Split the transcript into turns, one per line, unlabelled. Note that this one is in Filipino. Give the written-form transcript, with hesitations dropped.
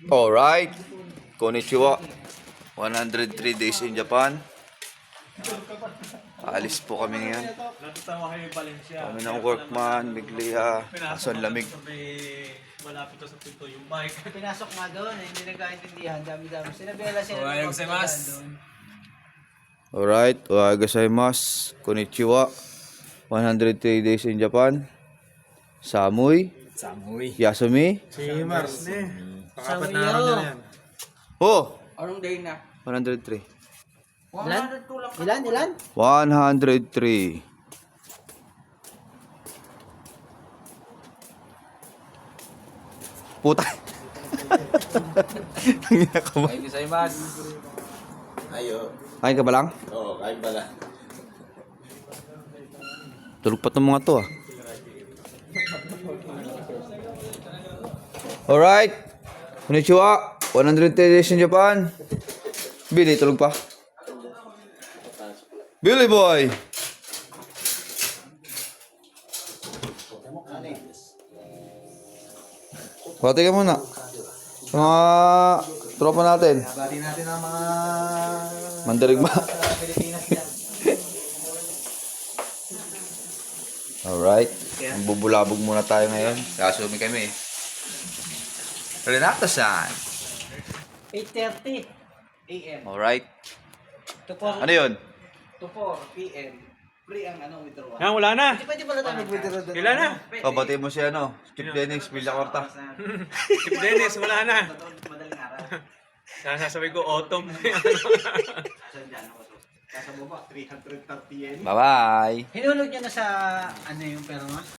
Alright. Konnichiwa. 103 days in Japan. Alis po kami ngayon. Kami ng workman, bigla. Kaso ang lamig.
Malapit sa pinto yung bike.
Pinasok nga doon, hindi nagkaintindihan. Dami-dami. Sinabela sila.
Ohayo gozaimasu.
Alright. Ohayo gozaimasu. Konnichiwa. 103 days in Japan. Samui. Yasumi.
Si Mars ne.
Pakapat na araw na yan.
Oh!
Anong day na?
103.
Ilan?
103. Puta. Tangina ka ba?
Ohayo gozaimasu.
Ayo.
Kain ka ba lang?
Oo, kain pala.
Tulog pa itong mga to ah. Alright. Konnichiwa. 110 days in Japan. Billy, tulog pa. Billy boy. Pati ka muna. Sa mga tropa natin.
Bati natin ang mga
Mandarigma.
Pilipinas yan.
Alright. Bubulabog muna tayo ngayon. Kasumi kami. Renata-san.
8:30 AM.
Alright.
To 4
Ano yun?
to 4 PM. Free ang withdrawal.
Yan, wala na.
Pwede pala tayo mag-withdraw doon.
Ilan na?
Oh, bati mo si Chip Dennis, Villa Corta.
Si Dennis, wala na.
Madaling araw.
Sasabi ko, autumn.
Saan ako to? Sa baba, 330 yen.
Bye-bye.
Hinulog niya na sa yung pera mo?